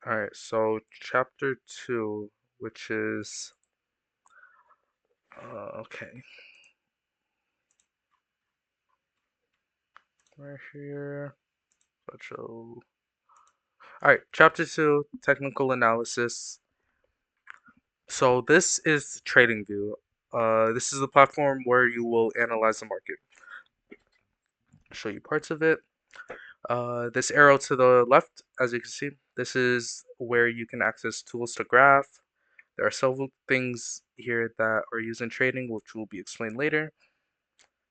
All right, so chapter 2, which is okay, right here. All right, chapter 2, technical analysis. So this is TradingView. This is the platform where you will analyze the market. I'll show you parts of it. This arrow to the left, as you can see, this is where you can access tools to graph. There are several things here that are used in trading, which will be explained later.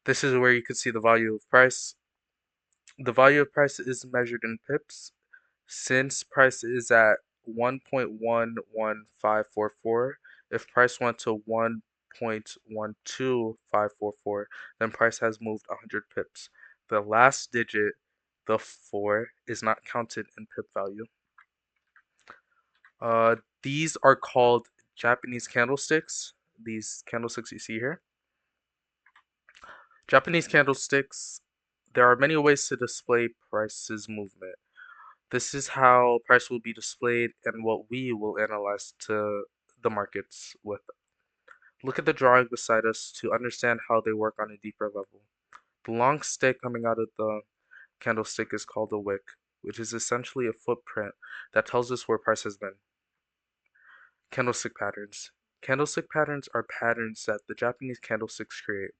This is where you can see the value of price. The value of price is measured in pips. Since price is at 1.11544, if price went to 1.12544, then price has moved 100 pips. The last digit, the 4, is not counted in pip value. Uh, these are called Japanese candlesticks. These candlesticks you see here. Japanese candlesticks, there are many ways to display price's movement. This is how price will be displayed and what we will analyze to the markets with. Look at the drawing beside us to understand how they work on a deeper level. The long stick coming out of the candlestick is called a wick, which is essentially a footprint that tells us where price has been. Candlestick patterns. Candlestick patterns are patterns that the Japanese candlesticks create.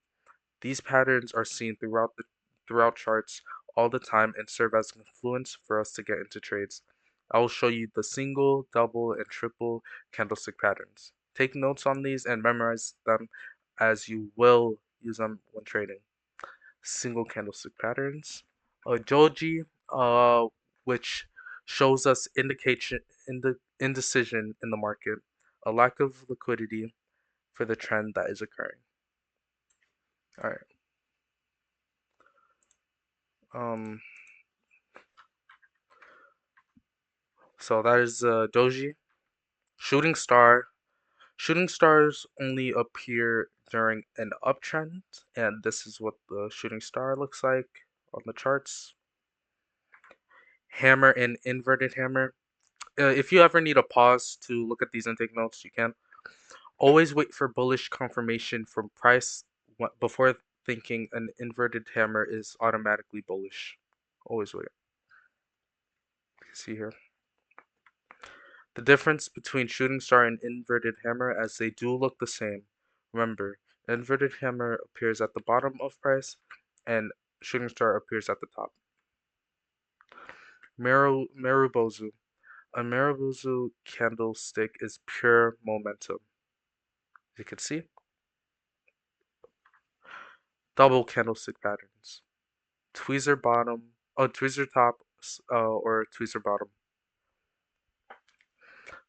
These patterns are seen throughout charts all the time and serve as influence for us to get into trades. I will show you the single, double, and triple candlestick patterns. Take notes on these and memorize them as you will use them when trading. Single candlestick patterns. A joji, which shows us indecision in the market, a lack of liquidity for the trend that is occurring. All right. Um, So that is Doji. Shooting star. Shooting stars only appear during an uptrend, and this is what the shooting star looks like on the charts. Hammer and inverted hammer. If you ever need a pause to look at these and take notes, you can. Always wait for bullish confirmation from price before thinking an inverted hammer is automatically bullish. Always wait. You can see here. The difference between shooting star and inverted hammer as they do look the same. Remember, inverted hammer appears at the bottom of price and shooting star appears at the top. Marubozu. A Marubozu candlestick is pure momentum. As you can see, double candlestick patterns. Tweezer bottom, tweezer top, or tweezer bottom.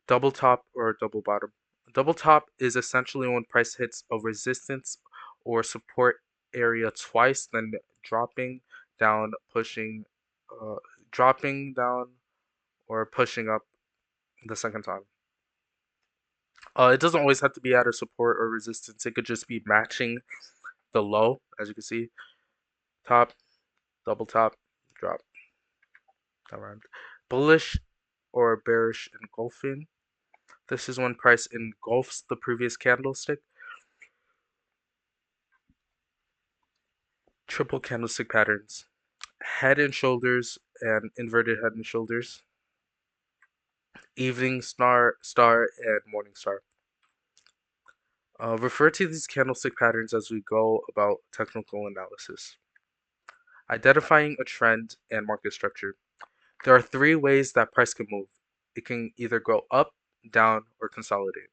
Double top or double bottom. Double top is essentially when price hits a resistance or support area twice, then dropping down, pushing, uh, dropping down or pushing up the second time. It doesn't always have to be at a support or resistance. It could just be matching the low, as you can see. Top, double top, drop. Around. Bullish or bearish engulfing. This is when price engulfs the previous candlestick. Triple candlestick patterns. Head and shoulders and inverted head and shoulders. Evening star, and morning star. Refer to these candlestick patterns as we go about technical analysis. Identifying a trend and market structure. There are three ways that price can move. It can either go up, down, or consolidate.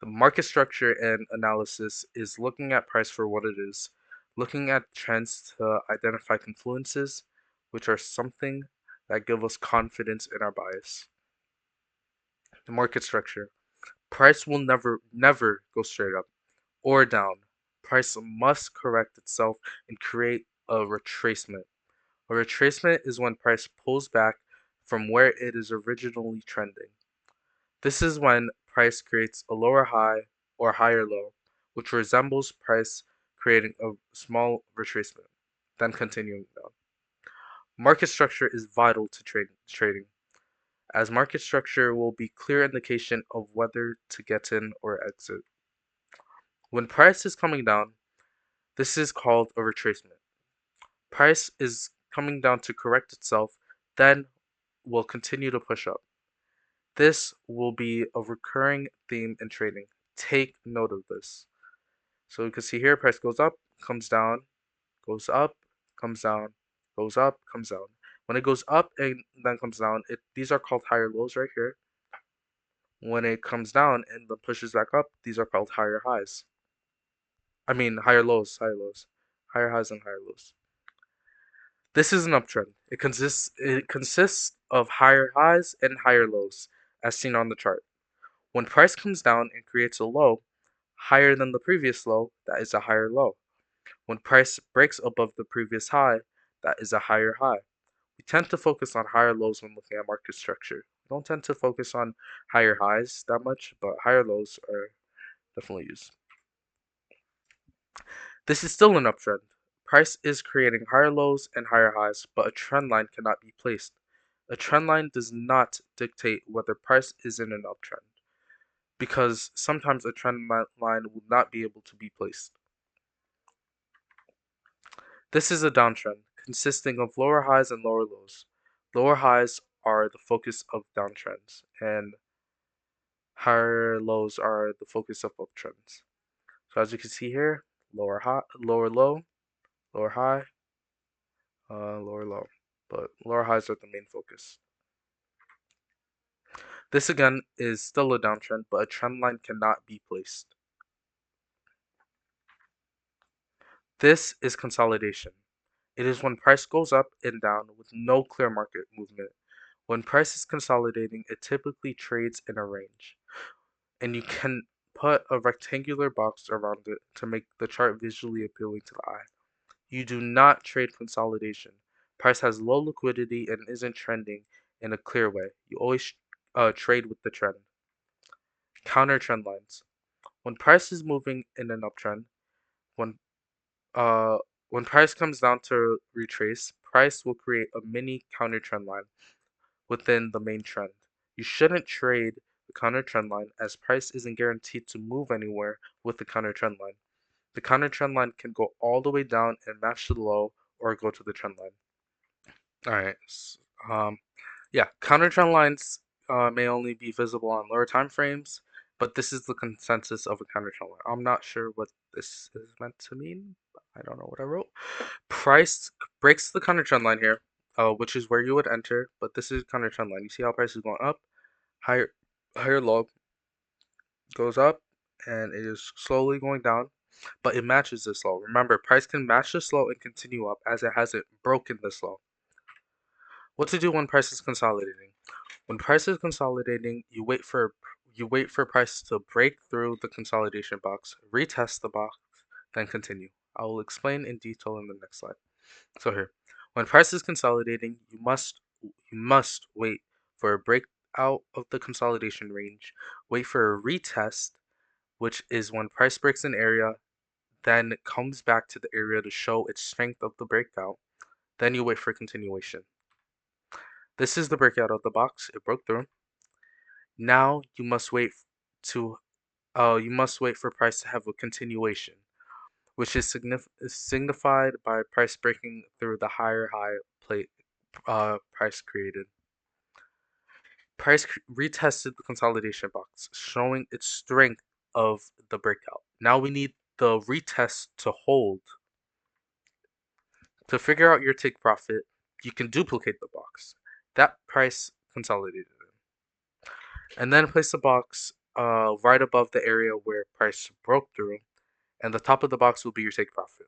The market structure and analysis is looking at price for what it is, looking at trends to identify confluences, which are something that give us confidence in our bias. The market structure. Price will never go straight up or down. Price must correct itself and create a retracement. A retracement is when price pulls back from where it is originally trending. This is when price creates a lower high or higher low, which resembles price creating a small retracement, then continuing down. Market structure is vital to trading. as market structure will be clear indication of whether to get in or exit. When price is coming down, this is called a retracement. Price is coming down to correct itself, then will continue to push up. This will be a recurring theme in trading. Take note of this. So you can see here, price goes up, comes down, goes up, comes down, goes up, comes down. When it goes up and then comes down, these are called higher lows right here. When it comes down and then pushes back up, these are called higher highs. I mean higher lows, higher lows, higher highs and higher lows. This is an uptrend. It consists of higher highs and higher lows, as seen on the chart. When price comes down and creates a low higher than the previous low, that is a higher low. When price breaks above the previous high, that is a higher high. We tend to focus on higher lows when looking at market structure. We don't tend to focus on higher highs that much, but higher lows are definitely used. This is still an uptrend. Price is creating higher lows and higher highs, but a trend line cannot be placed. A trend line does not dictate whether price is in an uptrend, because sometimes a trend line will not be able to be placed. This is a downtrend, consisting of lower highs and lower lows. Lower highs are the focus of downtrends, and higher lows are the focus of uptrends. So as you can see here, lower high, lower low, lower high, lower low. But lower highs are the main focus. This again is still a downtrend, but a trend line cannot be placed. This is consolidation. It is when price goes up and down with no clear market movement. When price is consolidating, it typically trades in a range, and you can put a rectangular box around it to make the chart visually appealing to the eye. You do not trade consolidation. Price has low liquidity and isn't trending in a clear way. You always trade with the trend. Counter trend lines. When price is moving in an uptrend, when uh when price comes down to retrace, price will create a mini counter trend line within the main trend. You shouldn't trade the counter trend line as price isn't guaranteed to move anywhere with the counter trend line. The counter trend line can go all the way down and match the low or go to the trend line. All right. Um, yeah, counter trend lines may only be visible on lower time frames, but this is the consensus of a counter trend line. I'm not sure what this is meant to mean. I don't know what I wrote. Price breaks the counter trend line here, which is where you would enter, but this is counter trend line. You see how price is going up, higher, higher low, goes up, and it is slowly going down, but it matches this low. Remember, price can match this low and continue up as it hasn't broken this low. What to do when price is consolidating? When price is consolidating, you wait for price to break through the consolidation box, retest the box, then continue. I will explain in detail in the next slide. So here, when price is consolidating, you must wait for a breakout of the consolidation range, wait for a retest, which is when price breaks an area, then comes back to the area to show its strength of the breakout. Then you wait for continuation. This is the breakout of the box. It broke through. Now to you must wait for price to have a continuation, which is signified by price breaking through the higher high plate price created. Price retested the consolidation box, showing its strength of the breakout. Now we need the retest to hold. To figure out your take profit, you can duplicate the box. That price consolidated and then place the box right above the area where price broke through, and the top of the box will be your take profit.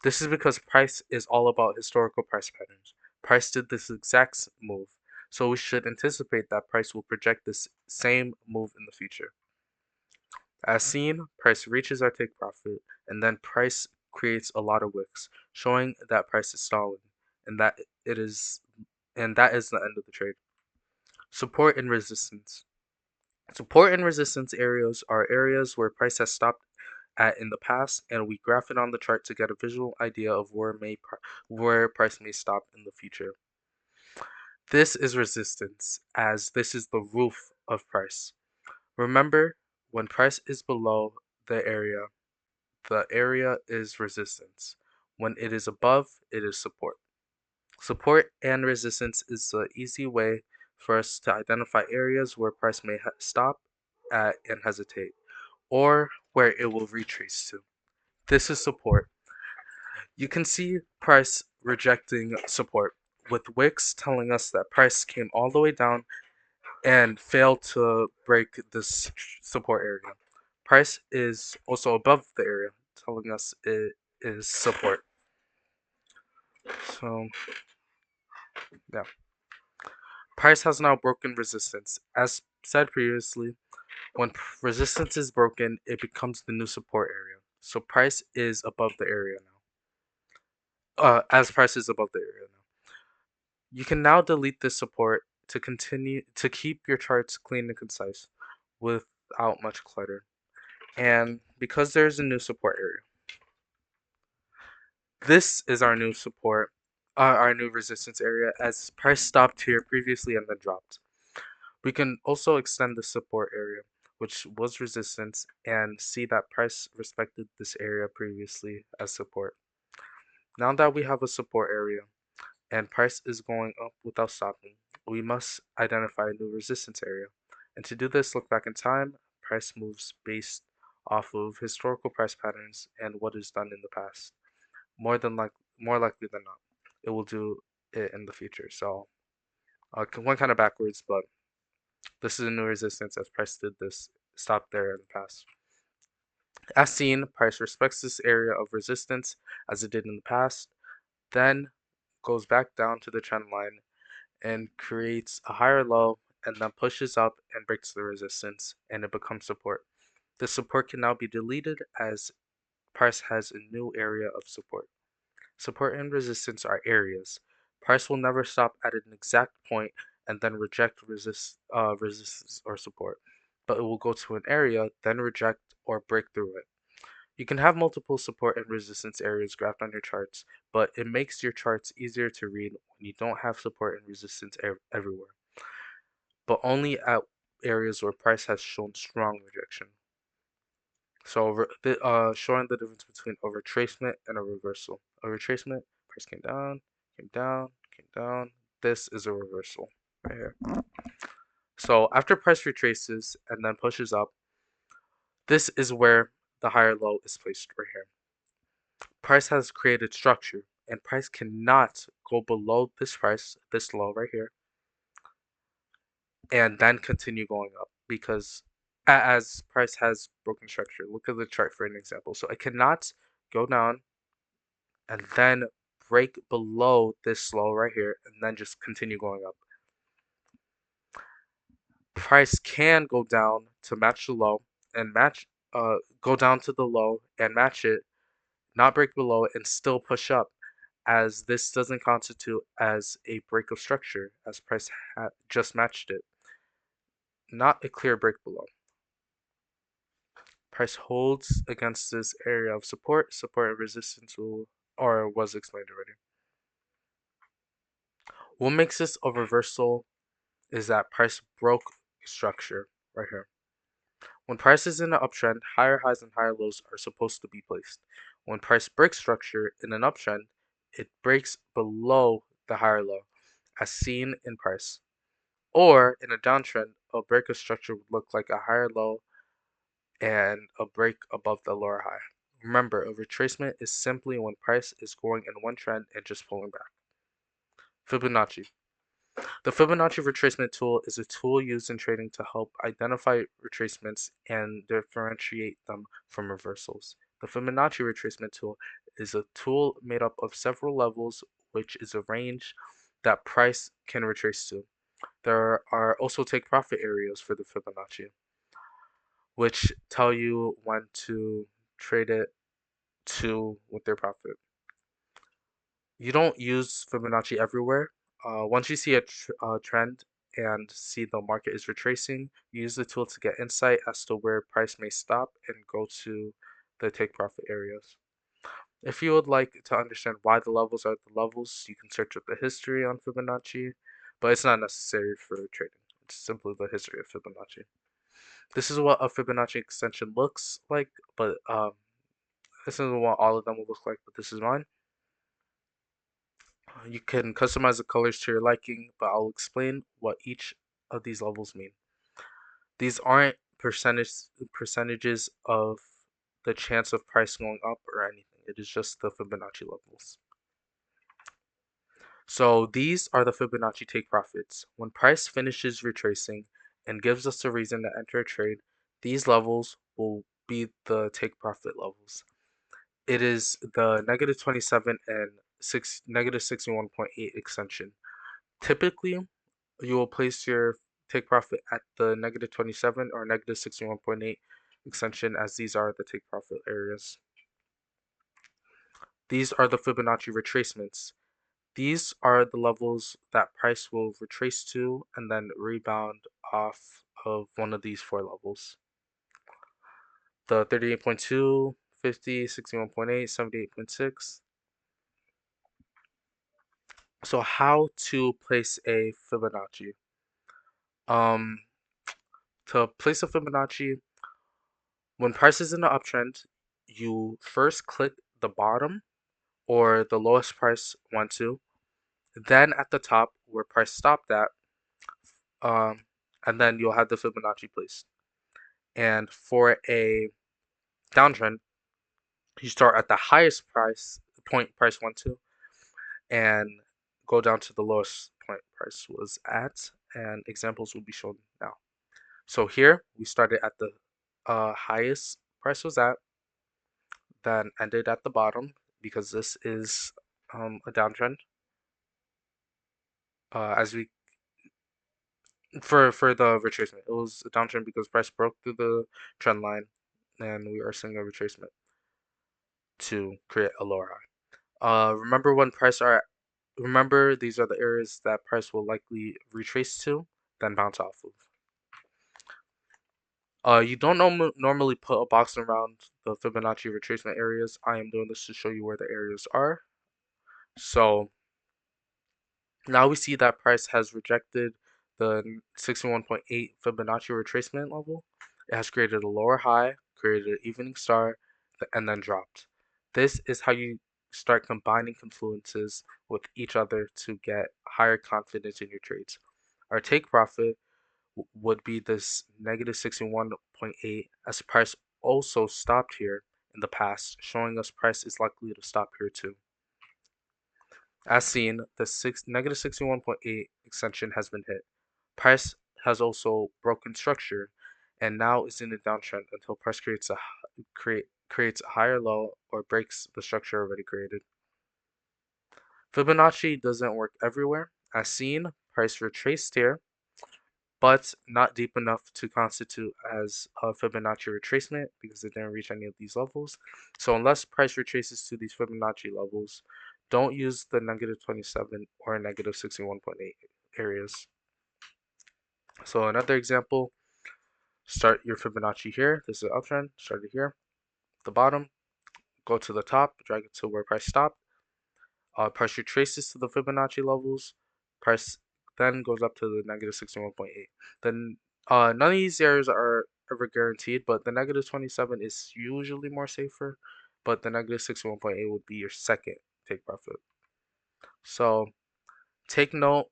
This is because price is all about historical price patterns. Price did this exact move, so we should anticipate that price will project this same move in the future. As seen, price reaches our take profit, and then price creates a lot of wicks, showing that price is stalling, and it is and that is the end of the trade. Support and resistance. Support and resistance areas are areas where price has stopped at in the past, and we graph it on the chart to get a visual idea of where price may stop in the future. This is resistance, as this is the roof of price. Remember, when price is below the area is resistance. When it is above, it is support. Support and resistance is the easy way for us to identify areas where price may stop at and hesitate, or where it will retrace to. This is support. You can see price rejecting support, with wicks telling us that price came all the way down and failed to break this support area. Price is also above the area, telling us it is support. So, yeah. Price has now broken resistance. As said previously, when resistance is broken, it becomes the new support area. So price is above the area now. As price is above the area now. You can now delete this support to continue to keep your charts clean and concise without much clutter. And because there's a new support area, this is our new resistance area as price stopped here previously and then dropped. We can also extend the support area, which was resistance, and see that price respected this area previously as support. Now that we have a support area and price is going up without stopping, we must identify a new resistance area. And to do this, look back in time. Price moves based off of historical price patterns and what is done in the past. More likely than not, it will do it in the future. So one kind of backwards, but this is a new resistance as price did this stop there in the past. As seen, price respects this area of resistance as it did in the past, then goes back down to the trend line and creates a higher low and then pushes up and breaks the resistance and it becomes support. The support can now be deleted as price has a new area of support. Support and resistance are areas. Price will never stop at an exact point and then reject resistance or support, but it will go to an area, then reject or break through it. You can have multiple support and resistance areas graphed on your charts, but it makes your charts easier to read when you don't have support and resistance everywhere, but only at areas where price has shown strong rejection. So, showing the difference between a retracement and a reversal. A retracement, price came down, came down, came down. This is a reversal right here. So, after price retraces and then pushes up, this is where the higher low is placed right here. Price has created structure, and price cannot go below this low right here, and then continue going up because as price has broken structure. Look at the chart for an example. So it cannot go down and then break below this low right here and then just continue going up. Price can go down to match the low and go down to the low and match it, not break below it and still push up, as this doesn't constitute as a break of structure as price just matched it, not a clear break below. Price holds against this area of support and resistance was explained already. What makes this a reversal is that price broke structure right here. When price is in an uptrend, higher highs and higher lows are supposed to be placed. When price breaks structure in an uptrend, it breaks below the higher low, as seen in price. Or in a downtrend, a break of structure would look like a higher low and a break above the lower high. Remember, a retracement is simply when price is going in one trend and just pulling back. Fibonacci. The Fibonacci retracement tool is a tool used in trading to help identify retracements and differentiate them from reversals. The Fibonacci retracement tool is a tool made up of several levels, which is a range that price can retrace to. There are also take profit areas for the Fibonacci, which tell you when to trade it to with their profit. You don't use Fibonacci everywhere. Once you see a trend and see the market is retracing, you use the tool to get insight as to where price may stop and go to the take profit areas. If you would like to understand why the levels are the levels, you can search up the history on Fibonacci. but it's not necessary for trading. It's simply the history of Fibonacci. This is what a Fibonacci extension looks like, but this isn't what all of them will look like, but this is mine. You can customize the colors to your liking, but I'll explain what each of these levels mean. These aren't percentages of the chance of price going up or anything. It is just the Fibonacci levels. So these are the Fibonacci take profits. When price finishes retracing and gives us a reason to enter a trade, these levels will be the take profit levels. It is the negative 27 and negative 61.8 extension. Typically, you will place your take profit at the negative 27 or negative 61.8 extension, as these are the take profit areas. These are the Fibonacci retracements. These are the levels that price will retrace to and then rebound off of one of these four levels. The 38.2, 50, 61.8, 78.6. So how to place a Fibonacci? Um, to place a Fibonacci, when price is in the uptrend, you first click the bottom or the lowest price went to, then at the top where price stopped at, um, and then you'll have the Fibonacci placed. And for a downtrend, you start at the highest price went to, and go down to the lowest point price was at, and examples will be shown now. So here we started at the highest price was at, then ended at the bottom because this is a downtrend. As we for the retracement, it was a downtrend because price broke through the trend line, and we are seeing a retracement to create a lower high. Remember these are the areas that price will likely retrace to, then bounce off of. You don't normally put a box around the Fibonacci retracement areas. I am doing this to show you where the areas are. So now we see that price has rejected the 61.8 Fibonacci retracement level. It has created a lower high, created an evening star, and then dropped. This is how you start combining confluences with each other to get higher confidence in your trades. Our take profit would be this negative 61.8, as price also stopped here in the past, showing us price is likely to stop here too. As seen, the negative 61.8 extension has been hit. Price has also broken structure and now is in a downtrend until price creates a higher low or breaks the structure already created. Fibonacci doesn't work everywhere. As seen, price retraced here, but not deep enough to constitute as a Fibonacci retracement because it didn't reach any of these levels. So unless price retraces to these Fibonacci levels, don't use the negative 27 or negative 61.8 areas. So another example, start your Fibonacci here. This is an uptrend, start it here, the bottom, go to the top, drag it to where price stopped. Price retraces to the Fibonacci levels. Price then goes up to the negative 61.8. Then none of these areas are ever guaranteed, but the negative 27 is usually more safer. But the negative 61.8 would be your second take profit. So take note.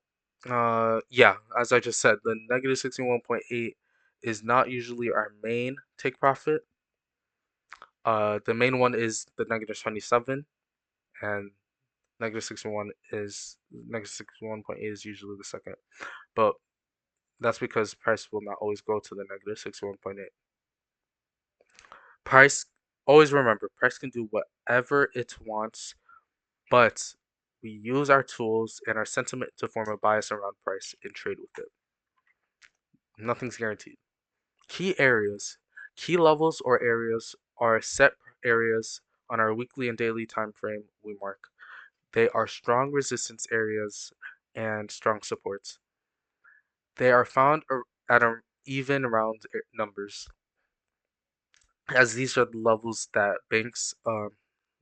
Yeah, as I just said, the negative 61.8 is not usually our main take profit. The main one is the negative 27, and negative 61.8 is usually the second, but that's because price will not always go to the negative 61.8. Price, always remember, price can do whatever it wants, but we use our tools and our sentiment to form a bias around price and trade with it. Nothing's guaranteed. Key areas, key levels or areas are set areas on our weekly and daily time frame we mark. They are strong resistance areas and strong supports. They are found at even round numbers, as these are the levels that banks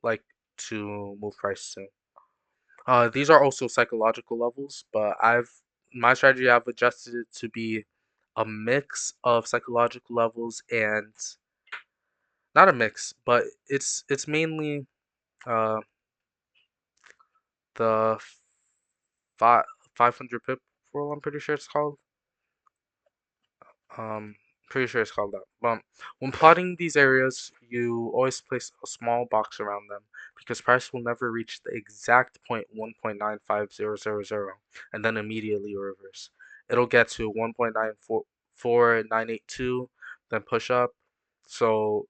like to move price to. These are also psychological levels, but I've my strategy, I've adjusted it to be a mix of psychological levels and not a mix, but it's mainly uh the five 500 pip rule. I'm pretty sure it's called. Um, pretty sure it's called that. But when plotting these areas, you always place a small box around them because price will never reach the exact point 1.95000 and then immediately reverse. It'll get to 1.944982, then push up. So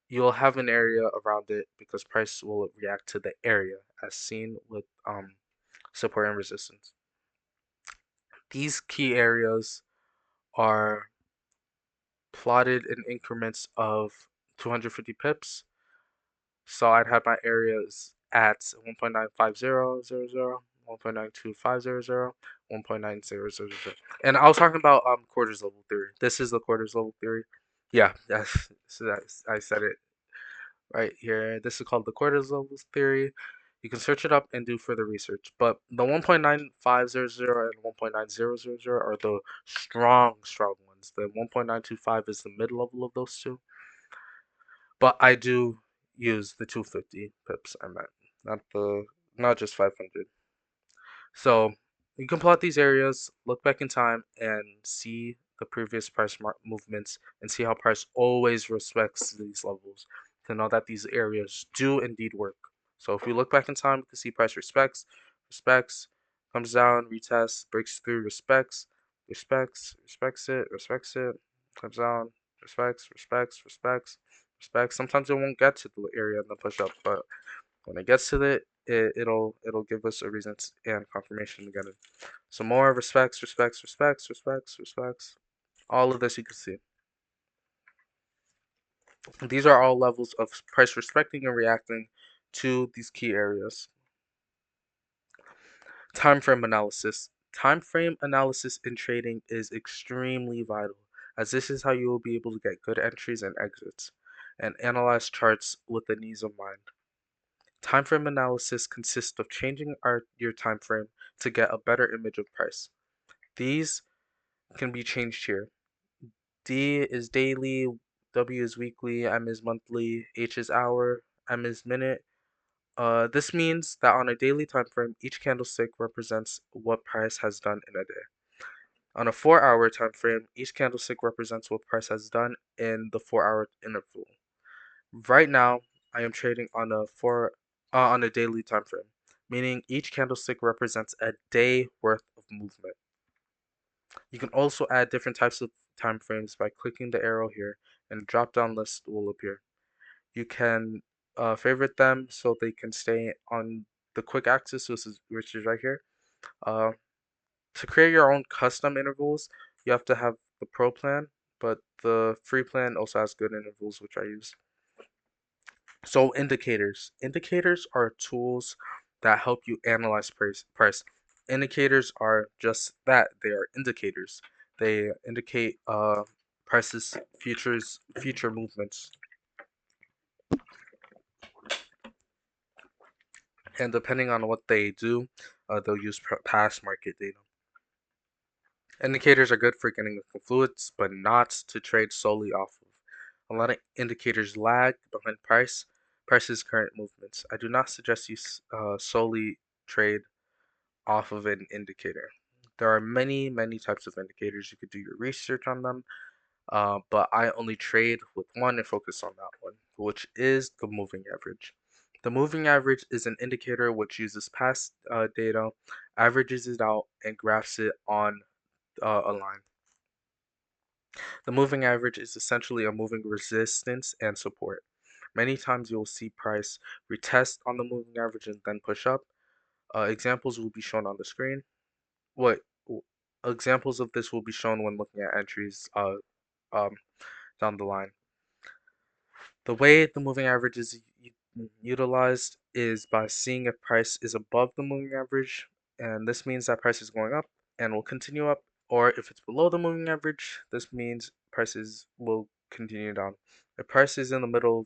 you'll have an area around it because price will react to the area as seen with support and resistance. These key areas are plotted in increments of 250 pips. So I'd have my areas at 1.95000, 1.92500, 1.9000. And I was talking about quarters level theory. This is the quarters level theory. Yeah, yes, so I said it right here. This is called the quarters levels theory. You can search it up and do further research. But the 1.9500 and 1.9000 are the strong ones. The 1.925 is the mid level of those two. But I do use the 250 pips I meant, not just 500. So you can plot these areas, look back in time, and see the previous movements and see how price always respects these levels to know that these areas do indeed work. So if we look back in time, we can see price respects, comes down, retests, breaks through, respects it, comes down, respects. Sometimes it won't get to the area in the push up, but when it gets to it'll give us a reason and confirmation to get it. So more respects. All of this you can see. These are all levels of price respecting and reacting to these key areas. Time frame analysis. Time frame analysis in trading is extremely vital, as this is how you will be able to get good entries and exits, and analyze charts with the needs of mind. Time frame analysis consists of changing your time frame to get a better image of price. These can be changed here. D is daily, W is weekly, M is monthly, H is hour, M is minute. This means that on a daily time frame, each candlestick represents what price has done in a day. On a 4-hour time frame, each candlestick represents what price has done in the 4-hour interval. Right now, I am trading on a daily time frame, meaning each candlestick represents a day worth of movement. You can also add different types of time frames by clicking the arrow here, and a drop-down list will appear. You can favorite them so they can stay on the quick axis, which is right here. Uh, to create your own custom intervals, you have to have the pro plan, but the free plan also has good intervals, which I use. So indicators. Indicators are tools that help you analyze price. Indicators are just that. They are indicators. They indicate prices, future movements. And depending on what they do, they'll use past market data. Indicators are good for getting a confluence, but not to trade solely off of. A lot of indicators lag behind price's current movements. I do not suggest you solely trade off of an indicator. There are many types of indicators. You could do your research on them, but I only trade with one and focus on that one, which is the moving average. The moving average is an indicator which uses past data, averages it out, and graphs it on a line. The moving average is essentially a moving resistance and support. Many times you'll see price retest on the moving average and then push up. Examples will be shown on the screen. What examples of this will be shown when looking at entries um, down the line. The way the moving average is utilized is by seeing if price is above the moving average, and this means that price is going up and will continue up, or if it's below the moving average, this means prices will continue down. If price is in the middle,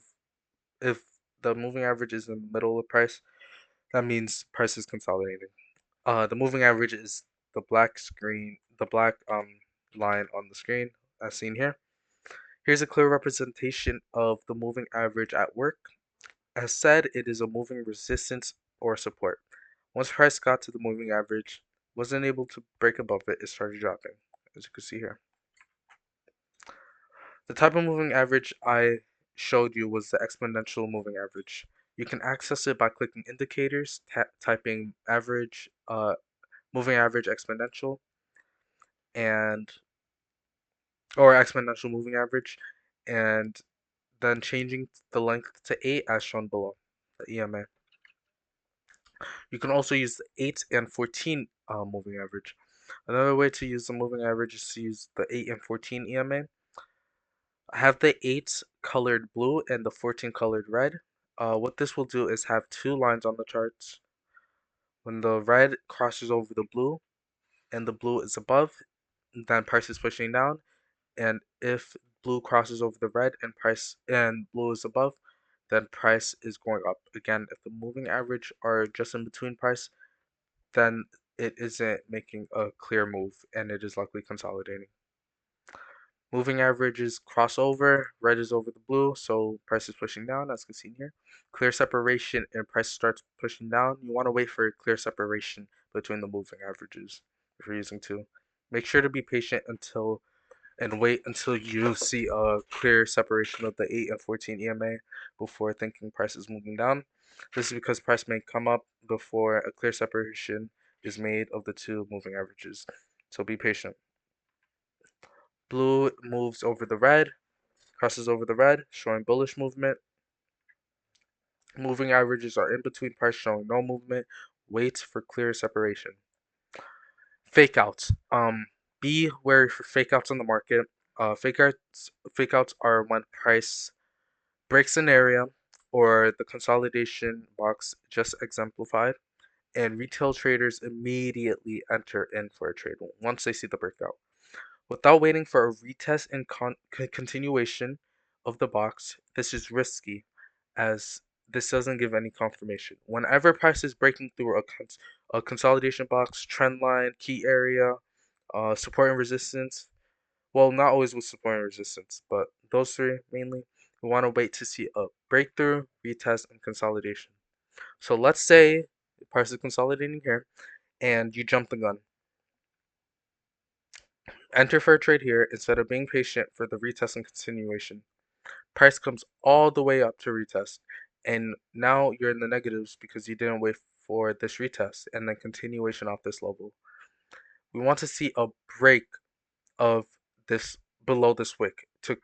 if the moving average is in the middle of price, that means price is consolidating. The moving average is the black line on the screen as seen here. Here's a clear representation of the moving average at work. As said, it is a moving resistance or support. Once price got to the moving average, wasn't able to break above it, it started dropping, as you can see here. The type of moving average I showed you was the exponential moving average. You can access it by clicking indicators, typing average, moving average exponential, and or exponential moving average, and then changing the length to 8 as shown below, the EMA. You can also use the 8 and 14 moving average. Another way to use the moving average is to use the 8 and 14 EMA. I have the 8 colored blue and the 14 colored red. What this will do is have two lines on the charts. When the red crosses over the blue and the blue is above, then price is pushing down. And if blue crosses over the red and blue is above, then price is going up. Again, if the moving average are just in between price, then it isn't making a clear move and it is likely consolidating. Moving averages cross over, red is over the blue, so price is pushing down as you can see here. Clear separation and price starts pushing down. You want to wait for a clear separation between the moving averages if you're using two. Make sure to be patient and wait until you see a clear separation of the 8 and 14 EMA before thinking price is moving down. This is because price may come up before a clear separation is made of the two moving averages. So be patient. Blue moves over the red, crosses over the red, showing bullish movement. Moving averages are in between price showing no movement. Wait for clear separation. Fake outs. Be wary for fake outs on the market. Fake outs are when price breaks an area or the consolidation box just exemplified, and retail traders immediately enter in for a trade once they see the breakout. Without waiting for a retest and continuation of the box, this is risky as this doesn't give any confirmation. Whenever price is breaking through a consolidation box, trend line, key area, support and resistance, well, not always with support and resistance, but those three mainly, we want to wait to see a breakthrough, retest, and consolidation. So let's say the price is consolidating here and you jump the gun. Enter for a trade here instead of being patient for the retest and continuation. Price comes all the way up to retest, and now you're in the negatives because you didn't wait for this retest and then continuation off this level. We want to see a break of this below this wick to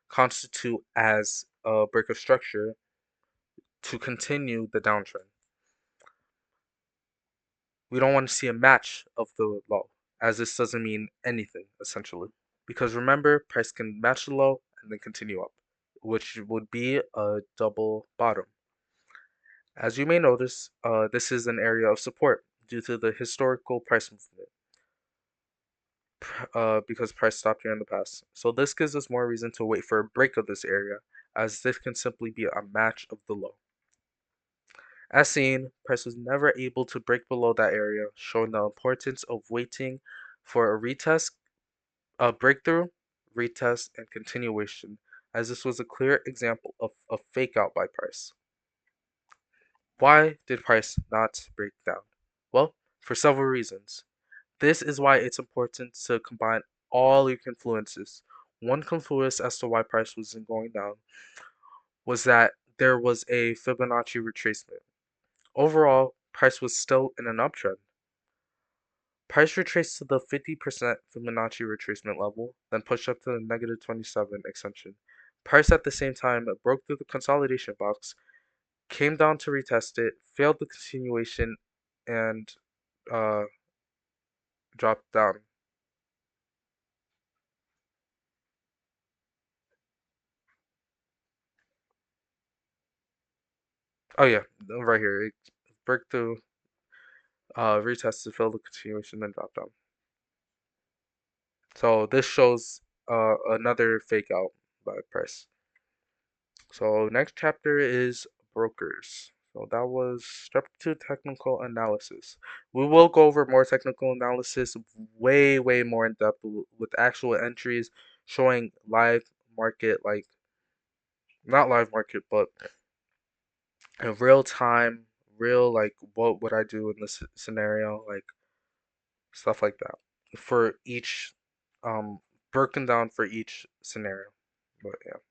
constitute as a break of structure to continue the downtrend. We don't want to see a match of the low, as this doesn't mean anything essentially. Because remember, price can match the low and then continue up, which would be a double bottom. As you may notice, this is an area of support due to the historical price movement, because price stopped here in the past. So this gives us more reason to wait for a break of this area, as this can simply be a match of the low. As seen, price was never able to break below that area, showing the importance of waiting for a retest, a breakthrough, retest, and continuation, as this was a clear example of a fake out by price. Why did price not break down? Well, for several reasons. This is why it's important to combine all your confluences. One confluence as to why price wasn't going down was that there was a Fibonacci retracement. Overall, price was still in an uptrend. Price retraced to the 50% Fibonacci retracement level, then pushed up to the negative 27 extension. Price at the same time broke through the consolidation box, came down to retest it, failed the continuation, and uh, dropped down. Oh yeah, right here. It broke through, retested, failed the continuation, then dropped down. So this shows another fake out by price. So next chapter is brokers. So that was step two, technical analysis. We will go over more technical analysis, way, way more in depth with actual entries showing live market, like not live market, but in real time, real like what would I do in this scenario, like stuff like that for each, um, broken down for each scenario. But yeah.